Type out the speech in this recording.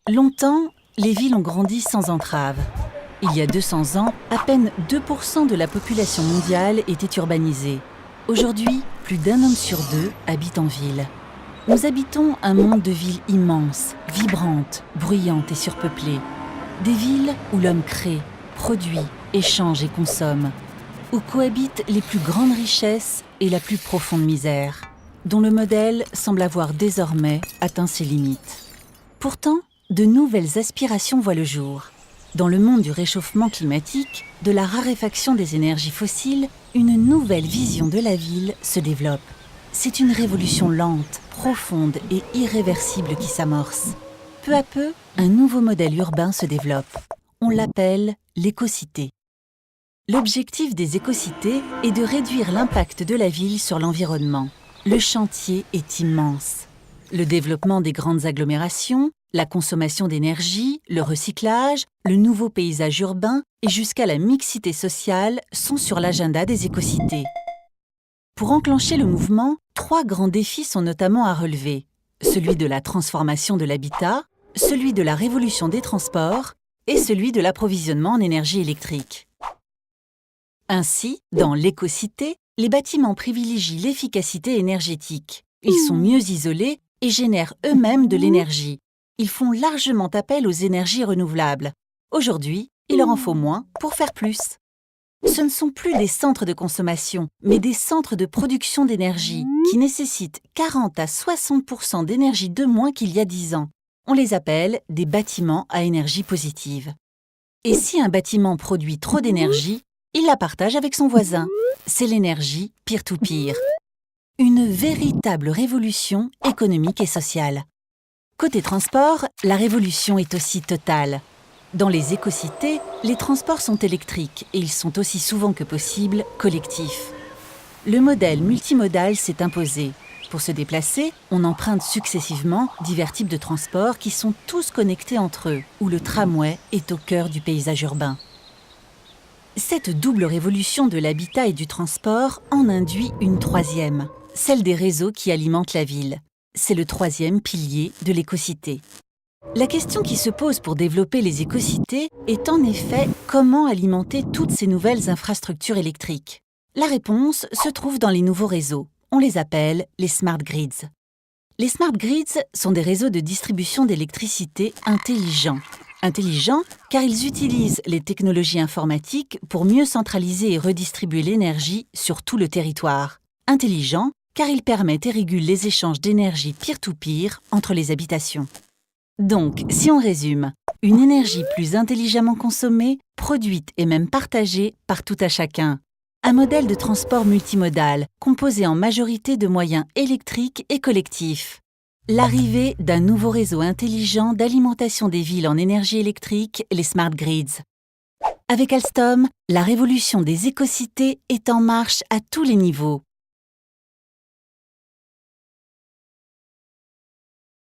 Longtemps, les villes ont grandi sans entrave. Il y a 200 ans, à peine 2% de la population mondiale était urbanisée. Aujourd'hui, plus d'un homme sur deux habite en ville. Nous habitons un monde de villes immenses, vibrantes, bruyantes et surpeuplées. Des villes où l'homme crée, produit, échange et consomme. Où cohabitent les plus grandes richesses et la plus profonde misère, dont le modèle semble avoir désormais atteint ses limites. Pourtant, de nouvelles aspirations voient le jour. Dans le monde du réchauffement climatique, de la raréfaction des énergies fossiles, une nouvelle vision de la ville se développe. C'est une révolution lente, profonde et irréversible qui s'amorce. Peu à peu, un nouveau modèle urbain se développe. On l'appelle l'écocité. L'objectif des écocités est de réduire l'impact de la ville sur l'environnement. Le chantier est immense. Le développement des grandes agglomérations, la consommation d'énergie, le recyclage, le nouveau paysage urbain et jusqu'à la mixité sociale sont sur l'agenda des écocités. Pour enclencher le mouvement, 3 grands défis sont notamment à relever. Celui de la transformation de l'habitat, celui de la révolution des transports et celui de l'approvisionnement en énergie électrique. Ainsi, dans l'écocité, les bâtiments privilégient l'efficacité énergétique. Ils sont mieux isolés et génèrent eux-mêmes de l'énergie. Ils font largement appel aux énergies renouvelables. Aujourd'hui, il leur en faut moins pour faire plus. Ce ne sont plus des centres de consommation, mais des centres de production d'énergie qui nécessitent 40 à 60% d'énergie de moins qu'il y a 10 ans. On les appelle des bâtiments à énergie positive. Et si un bâtiment produit trop d'énergie, il la partage avec son voisin. C'est l'énergie peer-to-peer. Une véritable révolution économique et sociale. Côté transport, la révolution est aussi totale. Dans les écocités, les transports sont électriques et ils sont aussi souvent que possible collectifs. Le modèle multimodal s'est imposé. Pour se déplacer, on emprunte successivement divers types de transports qui sont tous connectés entre eux, où le tramway est au cœur du paysage urbain. Cette double révolution de l'habitat et du transport en induit une troisième, celle des réseaux qui alimentent la ville. C'est le 3e pilier de l'écocité. La question qui se pose pour développer les écocités est en effet comment alimenter toutes ces nouvelles infrastructures électriques. La réponse se trouve dans les nouveaux réseaux. On les appelle les smart grids. Les smart grids sont des réseaux de distribution d'électricité intelligents. Intelligents car ils utilisent les technologies informatiques pour mieux centraliser et redistribuer l'énergie sur tout le territoire. Intelligents car ils permettent et régulent les échanges d'énergie peer-to-peer entre les habitations. Donc, si on résume, une énergie plus intelligemment consommée, produite et même partagée par tout à chacun. Un modèle de transport multimodal, composé en majorité de moyens électriques et collectifs. L'arrivée d'un nouveau réseau intelligent d'alimentation des villes en énergie électrique, les smart grids. Avec Alstom, la révolution des écocités est en marche à tous les niveaux.